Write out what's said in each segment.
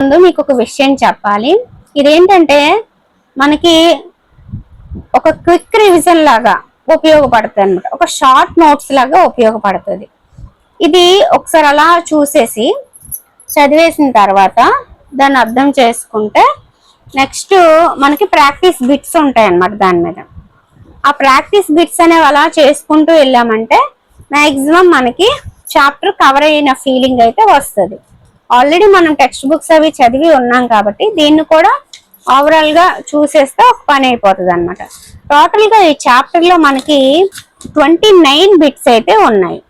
ముందు మీకు ఒక విషయం చెప్పాలి. ఇదేంటంటే మనకి ఒక క్విక్ రివిజన్ లాగా ఉపయోగపడుతుంది అనమాట. ఒక షార్ట్ నోట్స్ లాగా ఉపయోగపడుతుంది. ఇది ఒకసారి అలా చూసేసి చదివేసిన తర్వాత దాన్ని అర్థం చేసుకుంటే నెక్స్ట్ మనకి ప్రాక్టీస్ బిట్స్ ఉంటాయి అన్నమాట. దాని మీద ఆ ప్రాక్టీస్ బిట్స్ అనేవి అలా చేసుకుంటూ వెళ్ళామంటే మ్యాక్సిమం మనకి చాప్టర్ కవర్ అయిన ఫీలింగ్ అయితే వస్తుంది. ఆల్రెడీ మనం టెక్స్ట్ బుక్స్ అవి చదివి ఉన్నాం కాబట్టి దీన్ని కూడా ఓవరాల్ గా చూసేస్తే ఒక పని అయిపోతుంది అనమాట. టోటల్ గా ఈ చాప్టర్ లో మనకి 29 బిట్స్ అయితే ఉన్నాయి.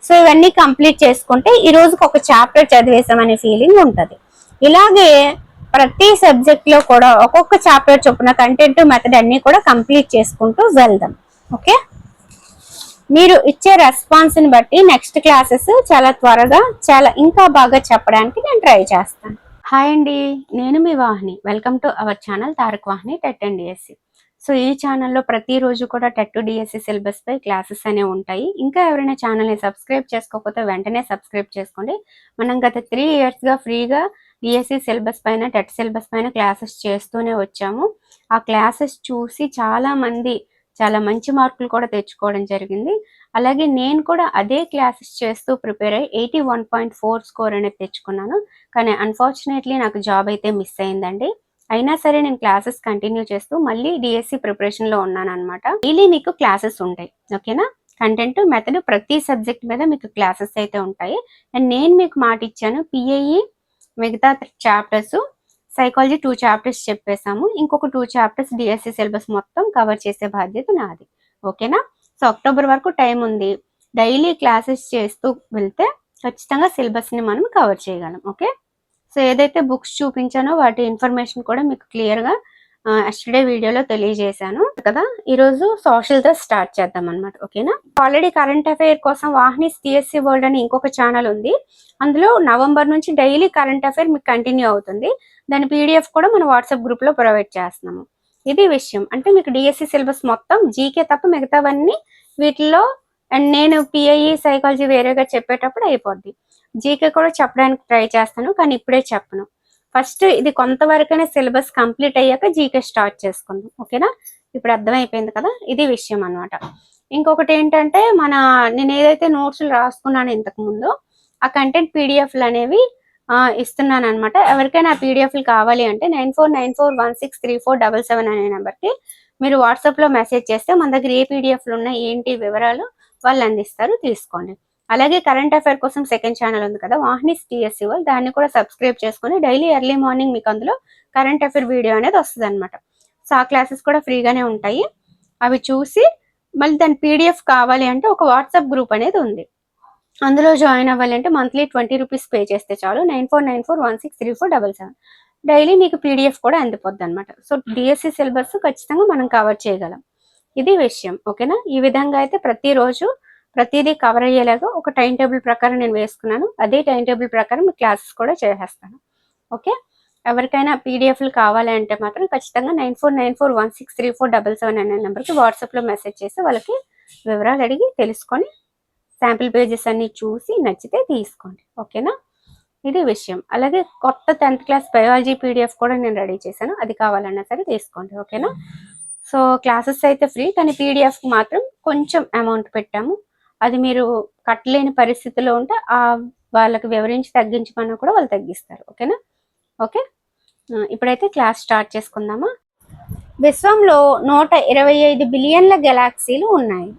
సో ఇవన్నీ కంప్లీట్ చేసుకుంటే ఈ రోజుకి ఒక చాప్టర్ చదివేసామనే ఫీలింగ్ ఉంటుంది. ఇలాగే ప్రతి సబ్జెక్ట్ లో కూడా ఒక్కొక్క చాప్టర్ చొప్పున కంటెంట్ మెథడ్ అన్ని కూడా కంప్లీట్ చేసుకుంటూ వెళ్దాం. ఓకే, మీరు ఇచ్చే రెస్పాన్స్ ని బట్టి నెక్స్ట్ క్లాసెస్ చాలా త్వరగా చాలా ఇంకా బాగా చెప్పడానికి నేను ట్రై చేస్తాను. హాయ్ అండి, నేను మీ Vahini. Welcome to our channel Tarak Vahini TET and DSC. So ఈ ఛానల్లో ప్రతిరోజు కూడా టెట్ డిఎస్సి సిలబస్ పై క్లాసెస్ అనేవి ఉంటాయి. ఇంకా ఎవరైనా ఛానల్ని సబ్స్క్రైబ్ చేసుకోకపోతే వెంటనే సబ్స్క్రైబ్ చేసుకోండి. మనం గత 3 years గా ఫ్రీగా డిఎస్సి సిలబస్ పైన టెట్ సిలబస్ పైన క్లాసెస్ చేస్తూనే వచ్చాము. ఆ క్లాసెస్ చూసి చాలా మంచి మార్కులు కూడా తెచ్చుకోవడం జరిగింది. అలాగే నేను కూడా అదే క్లాసెస్ చేస్తూ ప్రిపేర్ అయ్యి 81.4 స్కోర్ అనేది తెచ్చుకున్నాను. కానీ అన్ఫార్చునేట్లీ నాకు జాబ్ అయితే మిస్ అయిందండి. అయినా సరే నేను క్లాసెస్ కంటిన్యూ చేస్తూ మళ్ళీ డిఎస్సి ప్రిపరేషన్లో ఉన్నాను అనమాట. డైలీ మీకు క్లాసెస్ ఉంటాయి, ఓకేనా. కంటెంట్ మెథడ్ ప్రతి సబ్జెక్ట్ మీద మీకు క్లాసెస్ అయితే ఉంటాయి. అండ్ నేను మీకు మాట ఇచ్చాను, పిఐఈ మిగతా చాప్టర్స్, సైకాలజీ 2 చాప్టర్స్ చెప్పేసాము. ఇంకొక 2 చాప్టర్స్ డిఎస్సి సిలబస్ మొత్తం కవర్ చేసే బాధ్యత నాది, ఓకేనా. సో అక్టోబర్ వరకు టైం ఉంది. డైలీ క్లాసెస్ చేస్తూ వెళ్తే ఖచ్చితంగా సిలబస్ని మనం కవర్ చేయగలం. ఓకే, సో ఏదైతే బుక్స్ చూపించానో వాటి ఇన్ఫర్మేషన్ కూడా మీకు క్లియర్గా ఎస్టర్డే వీడియోలో తెలియజేశాను కదా. ఈరోజు సోషల్తో స్టార్ట్ చేద్దాం అనమాట, ఓకేనా. ఆల్రెడీ కరెంట్ అఫైర్ కోసం వాహినిస్ టిఎస్సి వరల్డ్ అని ఇంకొక ఛానల్ ఉంది. అందులో నవంబర్ నుంచి డైలీ కరెంట్ అఫైర్ మీకు కంటిన్యూ అవుతుంది. దాని పీడిఎఫ్ కూడా మన వాట్సాప్ గ్రూప్లో ప్రొవైడ్ చేస్తున్నాము. ఇది విషయం. అంటే మీకు డిఎస్సి సిలబస్ మొత్తం జీకే తప్ప మిగతావన్నీ వీటిల్లో, అండ్ నేను పిఐఈ సైకాలజీ వేరేగా చెప్పేటప్పుడు అయిపోద్ది. జీకే కూడా చెప్పడానికి ట్రై చేస్తాను, కానీ ఇప్పుడే చెప్పను. ఫస్ట్ ఇది కొంతవరకైనా సిలబస్ కంప్లీట్ అయ్యాక జీకే స్టార్ట్ చేసుకుందాం, ఓకేనా. ఇప్పుడు అర్థమైపోయింది కదా, ఇది విషయం అనమాట. ఇంకొకటి ఏంటంటే నేను ఏదైతే నోట్స్లు రాసుకున్నాను ఇంతకు ముందు, ఆ కంటెంట్ పీడిఎఫ్లు అనేవి ఇస్తున్నాను అనమాట. ఎవరికైనా ఆ పీడిఎఫ్లు కావాలి అంటే 9494163477 అనే నెంబర్కి మీరు వాట్సాప్లో మెసేజ్ చేస్తే మన దగ్గర ఏ పీడిఎఫ్లు ఉన్నాయి ఏంటి వివరాలు వాళ్ళు అందిస్తారు, తీసుకోండి. అలాగే కరెంట్ అఫైర్ కోసం సెకండ్ ఛానల్ ఉంది కదా, వాహినిస్ టిఎస్సి వాళ్ళు, దాన్ని కూడా సబ్స్క్రైబ్ చేసుకొని డైలీ ఎర్లీ మార్నింగ్ మీకు అందులో కరెంట్ అఫైర్ వీడియో అనేది వస్తుంది అనమాట. సో ఆ క్లాసెస్ కూడా ఫ్రీగానే ఉంటాయి. అవి చూసి మళ్ళీ దాని పీడిఎఫ్ కావాలి అంటే ఒక వాట్సాప్ గ్రూప్ అనేది ఉంది, అందులో జాయిన్ అవ్వాలంటే మంత్లీ 20 రూపీస్ పే చేస్తే చాలు. 9494163477 డైలీ మీకు పీడిఎఫ్ కూడా అందిపోద్ది అనమాట. సో డిఎస్సి సిలబస్ ఖచ్చితంగా మనం కవర్ చేయగలం, ఇది విషయం, ఓకేనా. ఈ విధంగా అయితే ప్రతిరోజు ప్రతిదీ కవర్ అయ్యేలాగా ఒక టైం టేబుల్ ప్రకారం నేను వేసుకున్నాను. అదే టైం టేబుల్ ప్రకారం మీ క్లాసెస్ కూడా చేసేస్తాను, ఓకే. ఎవరికైనా పీడిఎఫ్లు కావాలి అంటే మాత్రం ఖచ్చితంగా 9494163477 అనే నెంబర్కి వాట్సాప్లో మెసేజ్ చేసి వాళ్ళకి వివరాలు అడిగి తెలుసుకొని శాంపిల్ పేజెస్ అన్ని చూసి నచ్చితే తీసుకోండి, ఓకేనా. ఇది విషయం. అలాగే కొత్త 10th క్లాస్ బయాలజీ పీడిఎఫ్ కూడా నేను రెడీ చేశాను, అది కావాలన్నా సరే తీసుకోండి, ఓకేనా. సో క్లాసెస్ అయితే ఫ్రీ, కానీ పీడిఎఫ్ మాత్రం కొంచెం అమౌంట్ పెట్టాము. అది మీరు కట్టలేని పరిస్థితిలో ఉంటే వాళ్ళకి వివరించి తగ్గించమన్నా కూడా వాళ్ళు తగ్గిస్తారు, ఓకేనా. ఓకే, ఇప్పుడైతే క్లాస్ స్టార్ట్ చేసుకుందామా. విశ్వంలో 125 బిలియన్ల గెలాక్సీలు ఉన్నాయి.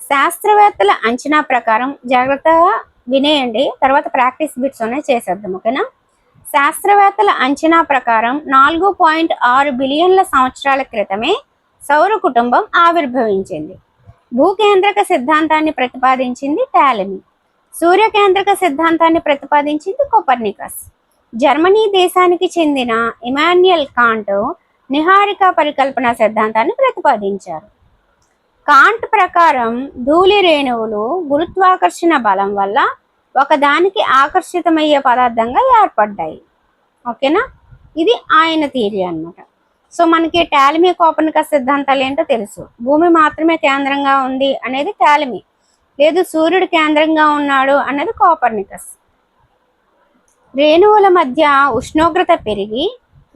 శాస్త్రవేత్తల అంచనా ప్రకారం, జాగ్రత్తగా వినేయండి, తర్వాత ప్రాక్టీస్ బిట్స్ ఉన్నాయి చేసేద్దాం, ఓకేనా. శాస్త్రవేత్తల అంచనా ప్రకారం 4.6 బిలియన్ల సంవత్సరాల క్రితమే సౌర కుటుంబం ఆవిర్భవించింది. భూకేంద్రక సిద్ధాంతాన్ని ప్రతిపాదించింది టాలెమీ. సూర్యకేంద్రక సిద్ధాంతాన్ని ప్రతిపాదించింది కోపర్నికస్. జర్మనీ దేశానికి చెందిన ఇమాన్యుయల్ కాంట్ నిహారిక పరికల్పన సిద్ధాంతాన్ని ప్రతిపాదించారు. కాంట్ ప్రకారం ధూళి రేణువులు గురుత్వాకర్షణ బలం వల్ల ఒకదానికి ఆకర్షితమయ్యే పదార్థంగా ఏర్పడ్డాయి, ఓకేనా. ఇది ఆయన థియరీ అన్నమాట. సో మనకి టాలెమీ కోపర్నికస్ సిద్ధాంతాలు ఏంటో తెలుసు. భూమి మాత్రమే కేంద్రంగా ఉంది అనేది టాలెమీ, లేదు సూర్యుడు కేంద్రంగా ఉన్నాడు అనేది కోపర్నికస్. రేణువుల మధ్య ఉష్ణోగ్రత పెరిగి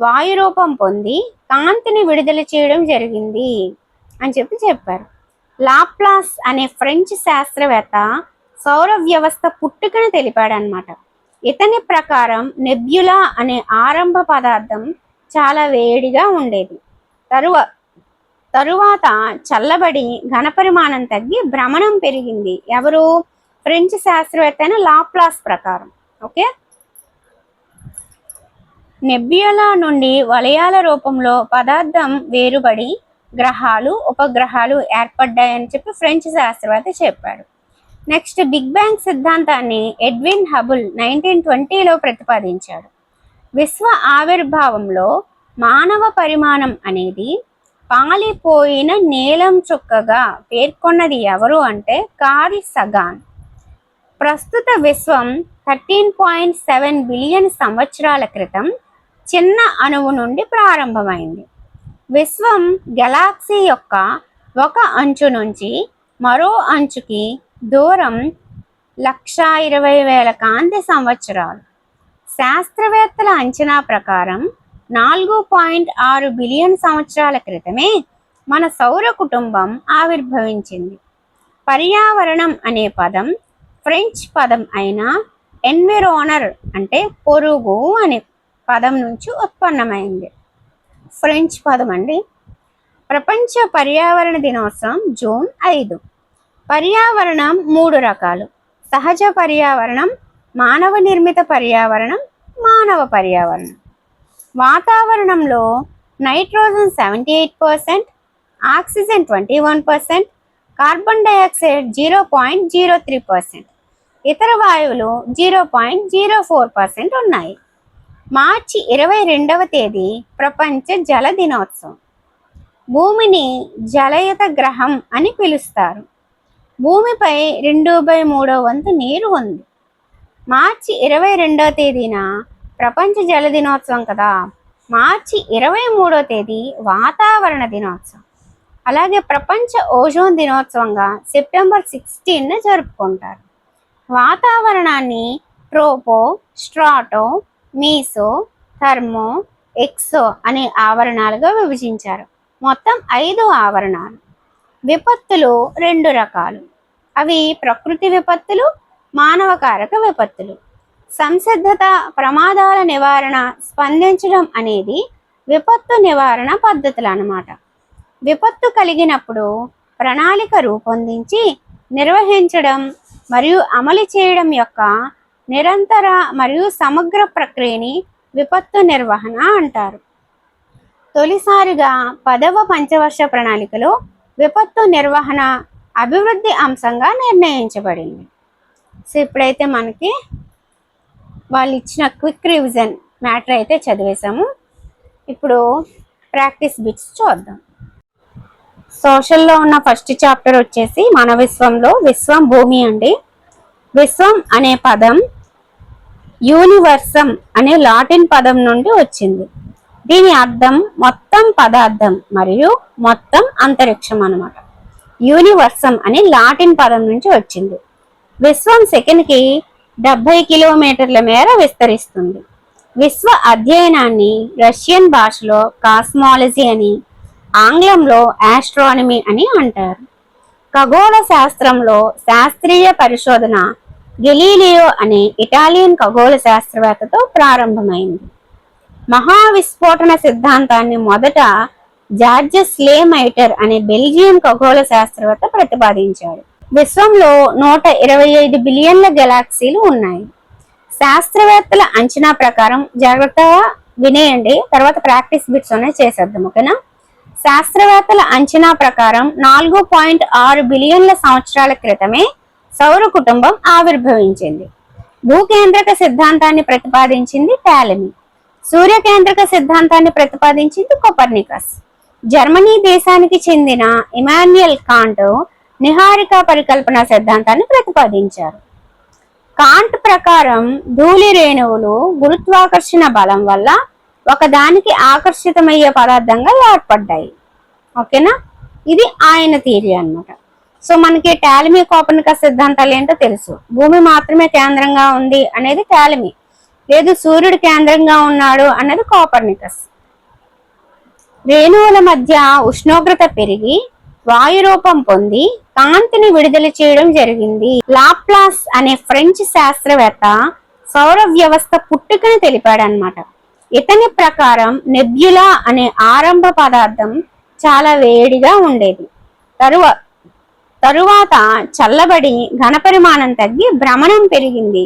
వాయు రూపం పొంది కాంతిని విడుదల చేయడం జరిగింది అని చెప్పారు. లాప్లాస్ అనే ఫ్రెంచ్ శాస్త్రవేత్త సౌర వ్యవస్థ పుట్టుకని తెలిపాడనమాట. ఇతని ప్రకారం నెబ్యులా అనే ఆరంభ పదార్థం చాలా వేడిగా ఉండేది. తరువాత చల్లబడి ఘనపరిమాణం తగ్గి భ్రమణం పెరిగింది. ఎవరు? ఫ్రెంచ్ శాస్త్రవేత్త అయిన లాప్లాస్ ప్రకారం. ఓకే, నెబ్యులా నుండి వలయాల రూపంలో పదార్థం వేరుబడి గ్రహాలు ఉపగ్రహాలు ఏర్పడ్డాయని చెప్పి ఫ్రెంచ్ శాస్త్రవేత్త చెప్పాడు. నెక్స్ట్, బిగ్ బ్యాంగ్ సిద్ధాంతాన్ని ఎడ్విన్ హబుల్ 1920లో ప్రతిపాదించాడు. విశ్వ ఆవిర్భావంలో మానవ పరిమాణం అనేది పాలిపోయిన నీలం చుక్కగా పేర్కొన్నది ఎవరు అంటే కార్ల్ సగాన్. ప్రస్తుత విశ్వం 13.7 బిలియన్ సంవత్సరాల క్రితం చిన్న అణువు నుండి ప్రారంభమైంది. విశ్వం గెలాక్సీ యొక్క ఒక అంచు నుంచి మరో అంచుకి దూరం 1,20,000 కాంతి సంవత్సరాలు. శాస్త్రవేత్తల అంచనా ప్రకారం 4.6 బిలియన్ సంవత్సరాల క్రితమే మన సౌర కుటుంబం ఆవిర్భవించింది. పర్యావరణం అనే పదం ఫ్రెంచ్ పదం అయిన ఎన్విరోనర్ అంటే పొరుగు అనే పదం నుంచి ఉత్పన్నమైంది. ఫ్రెంచ్ పదం అండి. ప్రపంచ పర్యావరణ దినోత్సవం జూన్ 5. పర్యావరణం 3 రకాలు: సహజ పర్యావరణం, మానవ నిర్మిత పర్యావరణం, మానవ పర్యావరణం. వాతావరణంలో నైట్రోజన్ 78%, ఆక్సిజన్ 21%, కార్బన్ డైఆక్సైడ్ 0.03%, ఇతర వాయువులు 0.04% ఉన్నాయి. మార్చి 22వ తేదీ ప్రపంచ జల దినోత్సవం. భూమిని జలయుత గ్రహం అని పిలుస్తారు. భూమిపై 2/3 వంతు నీరు ఉంది. మార్చి 22వ తేదీన ప్రపంచ జల దినోత్సవం కదా. మార్చి 23వ తేదీ వాతావరణ దినోత్సవం. అలాగే ప్రపంచ ఓజోన్ దినోత్సవంగా సెప్టెంబర్ 16న జరుపుకుంటారు. వాతావరణాన్ని ట్రోపో, స్ట్రాటో, మీసో, థర్మో, ఎక్సో అనే ఆవరణాలుగా విభజించారు. మొత్తం 5 ఆవరణాలు. విపత్తులు 2 రకాలు. అవి ప్రకృతి విపత్తులు, మానవకారక విపత్తులు. సంసిద్ధత, ప్రమాదాల నివారణ, స్పందించడం అనేది విపత్తు నివారణ పద్ధతులు అన్నమాట. విపత్తు కలిగినప్పుడు ప్రణాళిక రూపొందించి నిర్వహించడం మరియు అమలు చేయడం యొక్క నిరంతర మరియు సమగ్ర ప్రక్రియని విపత్తు నిర్వహణ అంటారు. తొలిసారిగా 10వ పంచవర్ష ప్రణాళికలో విపత్తు నిర్వహణ అభివృద్ధి అంశంగా నిర్ణయించబడింది. సో ఇప్పుడైతే మనకి వాళ్ళు ఇచ్చిన క్విక్ రివిజన్ మ్యాటర్ అయితే చదివేశాము. ఇప్పుడు ప్రాక్టీస్ బిట్స్ చూద్దాం. సోషల్లో ఉన్న ఫస్ట్ చాప్టర్ వచ్చేసి మన విశ్వంలో విశ్వం భూమి అండి. విశ్వం అనే పదం యూనివర్సం అనే లాటిన్ పదం నుండి వచ్చింది. దీని అర్థం మొత్తం పదార్థం మరియు మొత్తం అంతరిక్షం అన్నమాట. యూనివర్సం అనే లాటిన్ పదం నుంచి వచ్చింది. విశ్వం సెకండ్కి 70 కిలోమీటర్ల మేర విస్తరిస్తుంది. విశ్వ అధ్యయనాన్ని రష్యన్ భాషలో కాస్మాలజీ అని, ఆంగ్లంలో ఆస్ట్రానమీ అని అంటారు. ఖగోళ శాస్త్రంలో శాస్త్రీయ పరిశోధన గెలీలియో అనే ఇటాలియన్ ఖగోళ శాస్త్రవేత్తతో ప్రారంభమైంది. మహావిస్ఫోటన సిద్ధాంతాన్ని మొదట జార్జెస్ లేమైటర్ అనే బెల్జియం ఖగోళ శాస్త్రవేత్త ప్రతిపాదించాడు. విశ్వంలో 125 బిలియన్ల గెలాక్సీలు ఉన్నాయి. శాస్త్రవేత్తల అంచనా ప్రకారం, జాగ్రత్తగా వినేయండి, తర్వాత ప్రాక్టీస్ బిట్స్ అనేవి చేసేద్దాం, ఓకేనా. శాస్త్రవేత్తల అంచనా ప్రకారం 4.6 బిలియన్ల సంవత్సరాల క్రితమే సౌర కుటుంబం ఆవిర్భవించింది. భూకేంద్రక సిద్ధాంతాన్ని ప్రతిపాదించింది టాలెమీ. సూర్యకేంద్రక సిద్ధాంతాన్ని ప్రతిపాదించింది కోపర్నికస్. జర్మనీ దేశానికి చెందిన ఇమాన్యుయల్ కాంట్ నిహారిక పరికల్పన సిద్ధాంతాన్ని ప్రతిపాదించారు. కాంట్ ప్రకారం ధూళి రేణువులు గురుత్వాకర్షణ బలం వల్ల ఒకదానికి ఆకర్షితమయ్యే పదార్థంగా ఏర్పడ్డాయి, ఓకేనా. ఇది ఆయన థియరీ అన్నమాట. సో మనకి టాలెమీ కోపర్నికస్ సిద్ధాంతాలు ఏంటో తెలుసు. భూమి మాత్రమే కేంద్రంగా ఉంది అనేది టాలెమీ. లేదు సూర్యుడు కేంద్రంగా ఉన్నాడు అన్నది కోపర్నికస్. రేణువుల మధ్య ఉష్ణోగ్రత పెరిగి వాయు రూపం పొంది కాంతిని విడుదల చేయడం జరిగింది. లాప్లాస్ అనే ఫ్రెంచ్ శాస్త్రవేత్త సౌర వ్యవస్థ పుట్టుకని తెలిపాడనమాట. ఇతని ప్రకారం నెబ్యులా అనే ఆరంభ పదార్థం చాలా వేడిగా ఉండేది. తరువాత చల్లబడి ఘనపరిమాణం తగ్గి భ్రమణం పెరిగింది.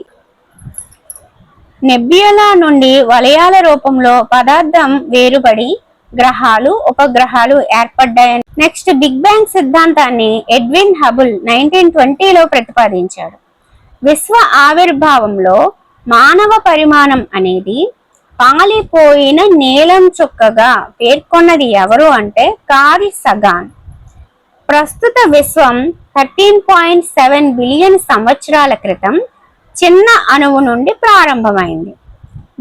నెబ్యులా నుండి వలయాల రూపంలో పదార్థం వేరుపడి గ్రహాలు, ఉపగ్రహాలు ఏర్పడ్డాయని. నెక్స్ట్ బిగ్ బ్యాంగ్ సిద్ధాంతాన్ని ఎడ్విన్ హబుల్ 1920లో ప్రతిపాదించాడు. విశ్వ ఆవిర్భావంలో మానవ పరిమాణం అనేది పాలిపోయిన నీలం చుక్కగా పేర్కొన్నది ఎవరు అంటే కార్ల్ సగాన్. ప్రస్తుత విశ్వం 13.7 బిలియన్ సంవత్సరాల క్రితం చిన్న అణువు నుండి ప్రారంభమైంది.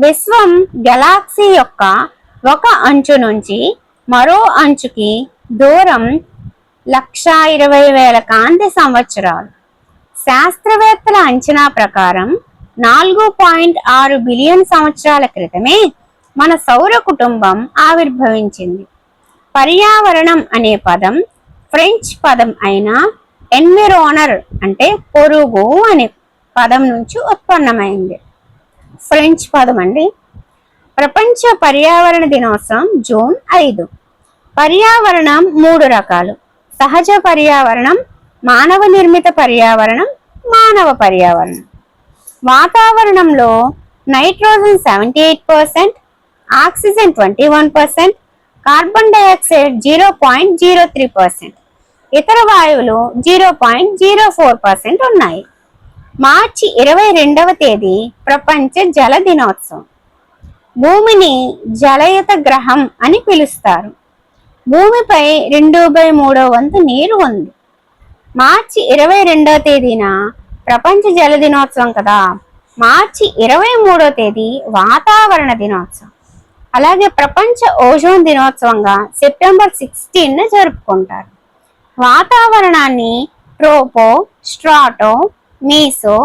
విశ్వం గెలాక్సీ యొక్క ఒక అంచు నుంచి మరో అంచుకి దూరం 1,20,000 కాంతి సంవత్సరాలు. శాస్త్రవేత్తల అంచనా ప్రకారం 4.6 బిలియన్ సంవత్సరాల క్రితమే మన సౌర కుటుంబం ఆవిర్భవించింది. పర్యావరణం అనే పదం ఫ్రెంచ్ పదం అయిన ఎన్విరోనర్ అంటే పొరుగు అనే పదం నుంచి ఉత్పన్నమైంది. ఫ్రెంచ్ పదం అండి. ప్రపంచ పర్యావరణ దినోత్సవం జూన్ 5. పర్యావరణం 3 రకాలు: సహజ పర్యావరణం, మానవ నిర్మిత పర్యావరణం, మానవ పర్యావరణం. వాతావరణంలో నైట్రోజన్ 78%, ఆక్సిజన్ 21%, కార్బన్ డైఆక్సైడ్ 0.03%, ఇతర వాయువులు 0.04% ఉన్నాయి. మార్చి 22వ తేదీ ప్రపంచ జల దినోత్సవం. భూమిని జలయుత గ్రహం అని పిలుస్తారు. భూమిపై 2/3 వంతు నీరు ఉంది. మార్చి 22వ తేదీన ప్రపంచ జల దినోత్సవం కదా. మార్చి 23వ తేదీ వాతావరణ దినోత్సవం. అలాగే ప్రపంచ ఓజోన్ దినోత్సవంగా సెప్టెంబర్ 16న జరుపుకుంటారు. వాతావరణాన్ని ట్రోపో, స్ట్రాటో, మీసో,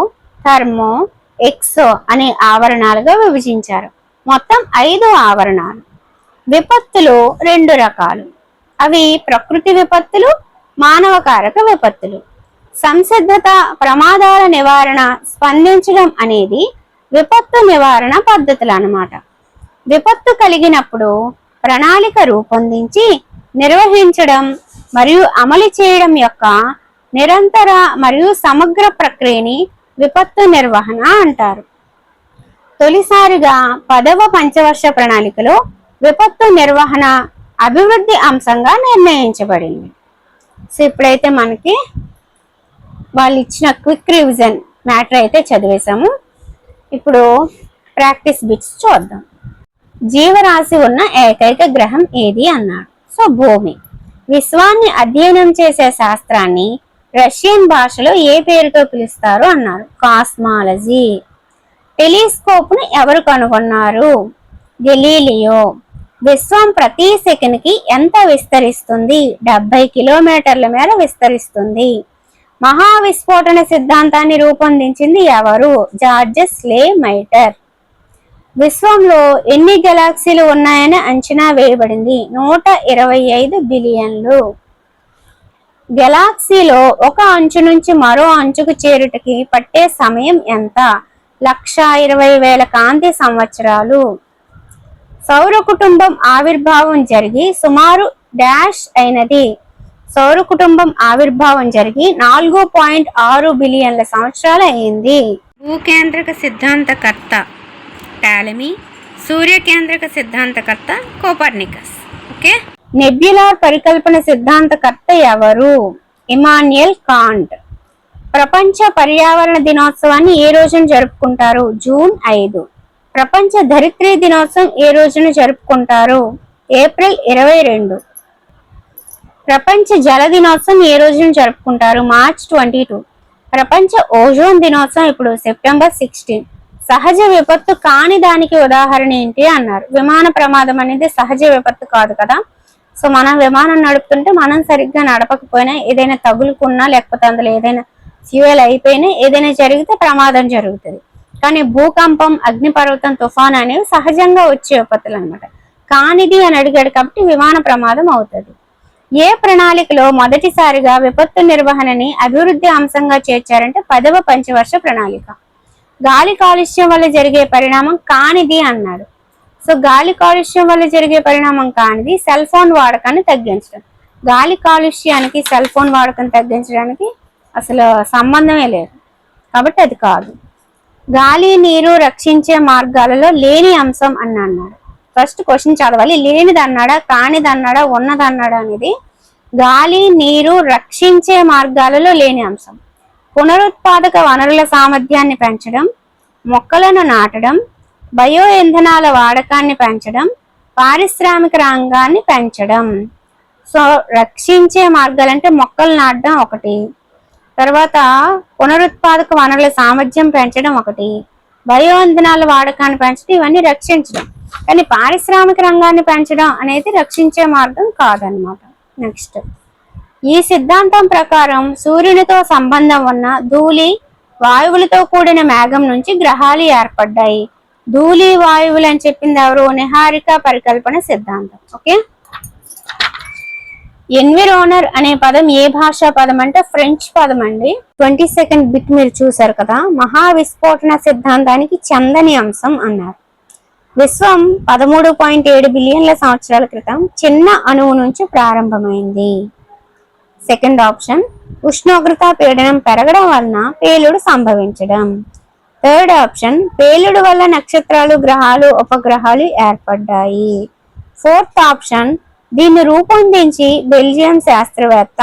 థర్మో, ఎక్సో అనే ఆవరణాలుగా విభజించారు. మొత్తం 5 ఆవరణాలు. విపత్తులు 2 రకాలు. అవి ప్రకృతి విపత్తులు, మానవకారక విపత్తులు. సంసిద్ధత, ప్రమాదాల నివారణ, స్పందించడం అనేది విపత్తు నివారణ పద్ధతులు అన్నమాట. విపత్తు కలిగినప్పుడు ప్రణాళిక రూపొందించి నిర్వహించడం మరియు అమలు చేయడం యొక్క నిరంతర మరియు సమగ్ర ప్రక్రియని విపత్తు నిర్వహణ అంటారు. తొలిసారిగా 10వ పంచవర్ష ప్రణాళికలో విపత్తు నిర్వహణ అభివృద్ధి అంశంగా నిర్ణయించబడింది. సో ఇప్పుడైతే మనకి వాళ్ళు ఇచ్చిన క్విక్ రివిజన్ మ్యాటర్ అయితే చదివేశాము. ఇప్పుడు ప్రాక్టీస్ బిట్స్ చూద్దాం. జీవరాశి ఉన్న ఏకైక గ్రహం ఏది అన్నాడు. సో భూమి. విశ్వాన్ని అధ్యయనం చేసే శాస్త్రాన్ని రష్యన్ భాషలో ఏ పేరుతో పిలుస్తారు అన్నారు. కాస్మాలజీ. టెలిస్కోప్ ను ఎవరు కనుగొన్నారు? గెలీలియో. విశ్వం ప్రతి సెకండ్కి ఎంత విస్తరిస్తుంది? 70 కిలోమీటర్ల మేర విస్తరిస్తుంది. మహావిస్ఫోటన సిద్ధాంతాన్ని రూపొందించింది ఎవరు? జార్జెస్ లే మైటర్. విశ్వంలో ఎన్ని గెలాక్సీలు ఉన్నాయని అంచనా వేయబడింది? 125 బిలియన్లు. గెలాక్సీలో ఒక అంచు నుంచి మరో అంచుకు చేరుటకి పట్టే సమయం ఎంత? 1,20,000 కాంతి సంవత్సరాలు. సౌర కుటుంబం ఆవిర్భావం జరిగి సుమారు డాష్ అయినది. సౌర కుటుంబం ఆవిర్భావం జరిగి 4.6 బిలియన్ల సంవత్సరాలు అయింది. భూకేంద్రక సిద్ధాంతకర్త టాలమీ. సూర్యకేంద్రక సిద్ధాంతకర్త కోపర్నికస్. ఓకే. నెబ్యులార్ పరికల్పన సిద్ధాంతకర్త ఎవరు? Immanuel Kant. ప్రపంచ పర్యావరణ దినోత్సవాన్ని ఏ రోజున జరుపుకుంటారు? జూన్ 5. ప్రపంచ ధరిత్రీ దినోత్సవం ఏ రోజున జరుపుకుంటారు? ఏప్రిల్ 22. ప్రపంచ జల దినోత్సవం ఏ రోజున జరుపుకుంటారు? మార్చ్ 22. ప్రపంచ ఓజోన్ దినోత్సవం ఇప్పుడు సెప్టెంబర్ 16. సహజ విపత్తు కాని దానికి ఉదాహరణ ఏంటి అన్నారు. విమాన ప్రమాదం అనేది సహజ విపత్తు కాదు కదా. సో మనం విమానం నడుపుతుంటే మనం సరిగ్గా నడపకపోయినా, ఏదైనా తగులుకున్నా, లేకపోతే అందులో ఏదైనా ఫ్యూయల్ అయిపోయినా, ఏదైనా జరిగితే ప్రమాదం జరుగుతుంది. కానీ భూకంపం, అగ్నిపర్వతం, తుఫాన్ అనేవి సహజంగా వచ్చే విపత్తులు అనమాట. కానిది అని అడిగాడు కాబట్టి విమాన ప్రమాదం అవుతుంది. ఏ ప్రణాళికలో మొదటిసారిగా విపత్తు నిర్వహణని అభివృద్ధి అంశంగా చేర్చారంటే 10వ పంచవర్ష ప్రణాళిక. గాలి కాలుష్యం వల్ల జరిగే పరిణామం కానిది అన్నాడు. సో గాలి కాలుష్యం వల్ల జరిగే పరిణామం కానిది సెల్ ఫోన్ వాడకాన్ని తగ్గించడం. గాలి కాలుష్యానికి సెల్ ఫోన్ వాడకం తగ్గించడానికి అసలు సంబంధమే లేదు కాబట్టి అది కాదు. గాలి నీరు రక్షించే మార్గాలలో లేని అంశం అని అన్నాడు. ఫస్ట్ క్వశ్చన్ చదవాలి. లేనిది అన్నాడా, కానిది అన్నాడా, ఉన్నది అన్నాడా అనేది. గాలి నీరు రక్షించే మార్గాలలో లేని అంశం. పునరుత్పాదక వనరుల సామర్థ్యాన్ని పెంచడం, మొక్కలను నాటడం, బయో ఇంధనాల వాడకాన్ని పెంచడం, పారిశ్రామిక రంగాన్ని పెంచడం. సో రక్షించే మార్గాలంటే మొక్కలు నాటడం ఒకటి, తర్వాత పునరుత్పాదక వనరుల సామర్థ్యం పెంచడం ఒకటి, బయో ఇంధనాల వాడకాన్ని పెంచడం, ఇవన్నీ రక్షించడం. కానీ పారిశ్రామిక రంగాన్ని పెంచడం అనేది రక్షించే మార్గం కాదనమాట. నెక్స్ట్, ఈ సిద్ధాంతం ప్రకారం సూర్యునితో సంబంధం ఉన్న ధూళి వాయువులతో కూడిన మేఘం నుంచి గ్రహాలు ఏర్పడ్డాయి. ధూళి వాయువులు అని చెప్పింది ఎవరు? నిహారిక పరికల్పన సిద్ధాంతం. ఓకే. ఎన్విరోనర్ అనే పదం ఏ భాషా పదం అంటే ఫ్రెంచ్ పదం అండి. 22nd బిట్ మీరు చూసారు కదా. మహావిస్ఫోటన సిద్ధాంతానికి చందని అంశం అన్నారు. విశ్వం 13.7 బిలియన్ల సంవత్సరాల క్రితం చిన్న అణువు నుంచి ప్రారంభమైంది. సెకండ్ ఆప్షన్, ఉష్ణోగ్రత పీడనం పెరగడం వలన పేలుడు సంభవించడం. థర్డ్ ఆప్షన్, పేలుడు వల్ల నక్షత్రాలు, గ్రహాలు, ఉపగ్రహాలు ఏర్పడ్డాయి. ఫోర్త్ ఆప్షన్, దీన్ని రూపొందించి బెల్జియం శాస్త్రవేత్త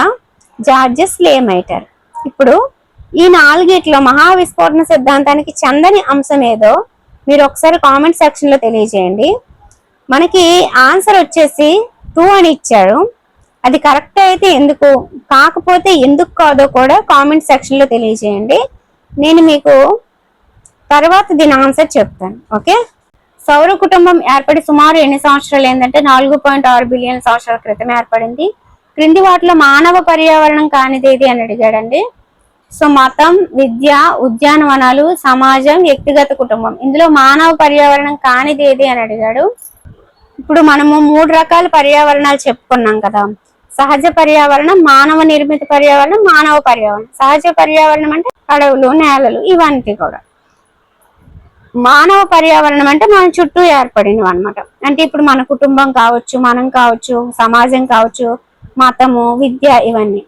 జార్జెస్ లేమైటర్. ఇప్పుడు ఈ నాలుగిట్లో మహావిస్ఫోటన సిద్ధాంతానికి చందని అంశం ఏదో మీరు ఒకసారి కామెంట్ సెక్షన్ లో తెలియజేయండి. మనకి ఆన్సర్ వచ్చేసి 2 అని ఇచ్చాడు. అది కరెక్ట్ అయితే ఎందుకు, కాకపోతే ఎందుకు కాదో కూడా కామెంట్ సెక్షన్ లో తెలియజేయండి. నేను మీకు తర్వాత దీని ఆన్సర్ చెప్తాను. ఓకే. సౌర కుటుంబం ఏర్పడి సుమారు ఎన్ని సంవత్సరాలు ఏంటంటే 4.6 బిలియన్ సంవత్సరాల క్రితం ఏర్పడింది. క్రింది వాటిలో మానవ పర్యావరణం కానిదేది అని అడిగాడండి. సో మతం, విద్య, ఉద్యానవనాలు, సమాజం, వ్యక్తిగత కుటుంబం. ఇందులో మానవ పర్యావరణం కానిదేది అని అడిగాడు. ఇప్పుడు మనము 3 రకాల పర్యావరణాలు చెప్పుకున్నాం కదా. సహజ పర్యావరణం, మానవ నిర్మిత పర్యావరణం, మానవ పర్యావరణం. సహజ పర్యావరణం అంటే అడవులు, నేలలు, ఇవన్నీ కూడా. మానవ పర్యావరణం అంటే మన చుట్టూ ఏర్పడినవి అనమాట. అంటే ఇప్పుడు మన కుటుంబం కావచ్చు, మనం కావచ్చు, సమాజం కావచ్చు, మతము, విద్య, ఇవన్నీ.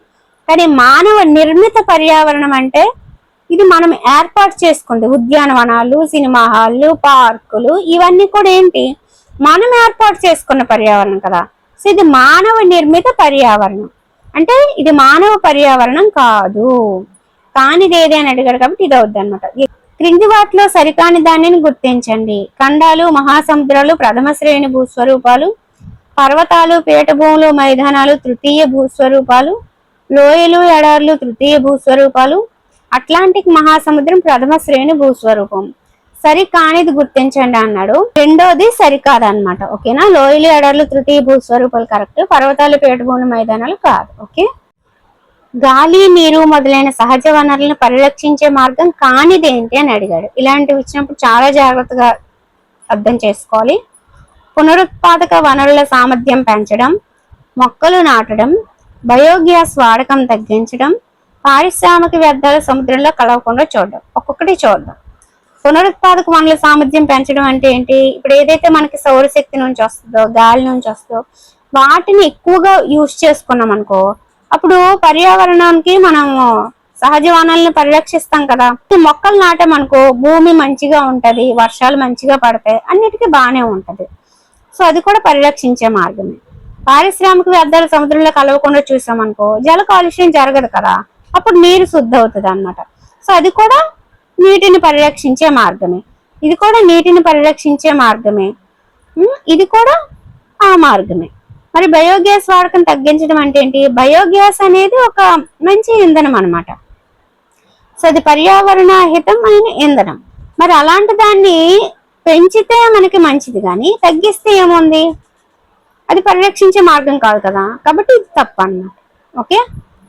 కానీ మానవ నిర్మిత పర్యావరణం అంటే ఇది మనం ఏర్పాటు చేసుకుంది. ఉద్యానవనాలు, సినిమా హాళ్ళు, పార్కులు, ఇవన్నీ కూడా ఏంటి, మనం ఏర్పాటు చేసుకున్న పర్యావరణం కదా. సో ఇది మానవ నిర్మిత పర్యావరణం. అంటే ఇది మానవ పర్యావరణం కాదు. కానిదేది అని అడిగాడు కాబట్టి ఇది అవుద్ది అనమాట. క్రింది వాటిలో సరికాని దానిని గుర్తించండి. ఖండాలు, మహాసముద్రాలు ప్రథమ శ్రేణి భూస్వరూపాలు, పర్వతాలు, పీఠభూములు, మైదానాలు తృతీయ భూస్వరూపాలు, లోయలు, ఎడార్లు తృతీయ భూస్వరూపాలు, అట్లాంటిక్ మహాసముద్రం ప్రథమ శ్రేణి భూస్వరూపం. సరికానిది గుర్తించండి అన్నాడు. రెండోది సరికాదనమాట. ఓకేనా. లోయలు, ఎడార్లు తృతీయ భూస్వరూపాలు కరెక్ట్, పర్వతాలు, పీఠభూములు, మైదానాలు కాదు. ఓకే. గాలి, నీరు మొదలైన సహజ వనరులను పరిరక్షించే మార్గం కానిదేంటి అని అడిగాడు. ఇలాంటివి ఇచ్చినప్పుడు చాలా జాగ్రత్తగా అర్థం చేసుకోవాలి. పునరుత్పాదక వనరుల సామర్థ్యం పెంచడం, మొక్కలు నాటడం, బయోగ్యాస్ వాడకం తగ్గించడం, పారిశ్రామిక వ్యర్థాల సముద్రంలో కలవకుండా చూడడం. ఒక్కొక్కటి చూద్దాం. పునరుత్పాదక వనరుల సామర్థ్యం పెంచడం అంటే ఏంటి? ఇప్పుడు ఏదైతే మనకి సౌరశక్తి నుంచి వస్తుందో, గాలి నుంచి వస్తుందో, వాటిని ఎక్కువగా యూజ్ చేసుకున్నాం అనుకో, అప్పుడు పర్యావరణానికి మనము సహజ వనరులను పరిరక్షిస్తాం కదా. మొక్కలు నాటామనుకో భూమి మంచిగా ఉంటది, వర్షాలు మంచిగా పడతాయి, అన్నిటికీ బాగానే ఉంటది. సో అది కూడా పరిరక్షించే మార్గమే. పారిశ్రామిక వ్యర్థాలు సముద్రంలో కలవకుండా చూసామనుకో జల కాలుష్యం జరగదు కదా, అప్పుడు నీరు శుద్ధి అవుతుంది అన్నమాట. సో అది కూడా నీటిని పరిరక్షించే మార్గమే. ఇది కూడా నీటిని పరిరక్షించే మార్గమే. ఇది కూడా ఆ మార్గమే. మరి బయోగ్యాస్ వాడకం తగ్గించడం అంటే ఏంటి? బయోగ్యాస్ అనేది ఒక మంచి ఇంధనం అనమాట. సో అది పర్యావరణ హితమైన ఇంధనం. మరి అలాంటి దాన్ని పెంచితే మనకి మంచిది, కానీ తగ్గిస్తే ఏముంది, అది పరిరక్షించే మార్గం కాదు కదా, కాబట్టి ఇది తప్పు అన్నమాట. ఓకే.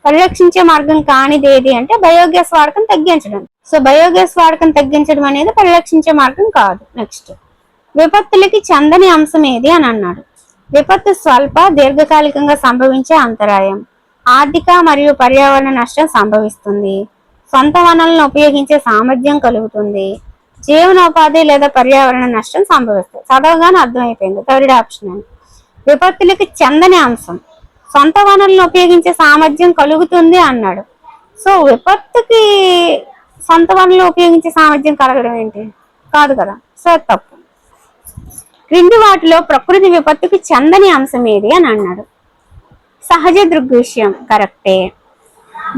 పరిరక్షించే మార్గం కానిది ఏది అంటే బయోగ్యాస్ వాడకం తగ్గించడం. సో బయోగ్యాస్ వాడకం తగ్గించడం అనేది పరిరక్షించే మార్గం కాదు. నెక్స్ట్, విపత్తులకి చెందని అంశం ఏది అని అన్నాడు. విపత్తు స్వల్ప దీర్ఘకాలికంగా సంభవించే అంతరాయం, ఆర్థిక మరియు పర్యావరణ నష్టం సంభవిస్తుంది, సొంత వనరులను ఉపయోగించే సామర్థ్యం కలుగుతుంది, జీవనోపాధి లేదా పర్యావరణ నష్టం సంభవిస్తుంది. చదవగానే అర్థమైపోయింది. థర్డ్ ఆప్షన్ అని. విపత్తులకి చెందని అంశం, సొంత వనరులను ఉపయోగించే సామర్థ్యం కలుగుతుంది అన్నాడు. సో విపత్తుకి సొంత వనరులు ఉపయోగించే సామర్థ్యం కలగడం ఏంటి? కాదు కదా. సో తప్పు. క్రింది వాటిలో ప్రకృతి విపత్తుకి చెందని అంశం ఏది అని అన్నాడు. సహజ దృగ్విషయం కరెక్టే.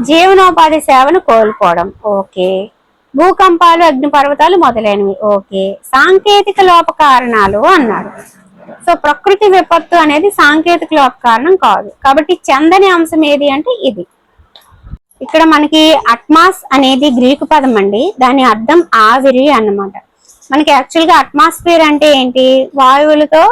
జీవనోపాధి సేవను కోల్పోవడం ఓకే. భూకంపాలు, అగ్నిపర్వతాలు మొదలైనవి ఓకే. సాంకేతిక లోప కారణాలు అన్నాడు. సో ప్రకృతి విపత్తు అనేది సాంకేతిక లోప కారణం కాదు. కాబట్టి చెందని అంశం ఏది అంటే ఇది. ఇక్కడ మనకి అట్మాస్ అనేది గ్రీకు పదం అండి. దాని అర్థం ఆవిరి అన్నమాట. మనకి యాక్చువల్గా అట్మాస్ఫియర్ అంటే ఏంటి? వాయువులతో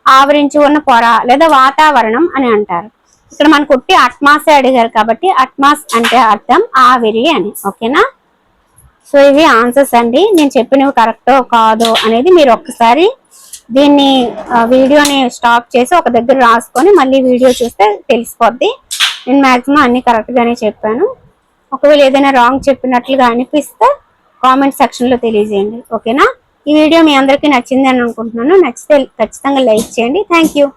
ఆవరించి ఉన్న పొర లేదా వాతావరణం అని అంటారు. ఇక్కడ మనకు కొట్టి అట్మాసే అడిగారు కాబట్టి అట్మాస్ అంటే అర్థం ఆవిరి అని. ఓకేనా? సో ఇవి ఆన్సర్స్ అండి. నేను చెప్పినవి కరెక్టో కాదో అనేది మీరు ఒక్కసారి దీన్ని వీడియోని స్టాప్ చేసి ఒక దగ్గర రాసుకొని మళ్ళీ వీడియో చూస్తే తెలిసిపోద్ది. నేను మాక్సిమం అన్ని కరెక్ట్ గానే చెప్పాను. ఒకవేళ ఏదైనా రాంగ్ చెప్పినట్లుగా అనిపిస్తే కామెంట్ సెక్షన్ లో తెలియజేయండి. ఓకేనా? ఈ వీడియో మీ అందరికీ నచ్చింది అని అనుకుంటున్నాను. నచ్చితే ఖచ్చితంగా లైక్ చేయండి. Thank you.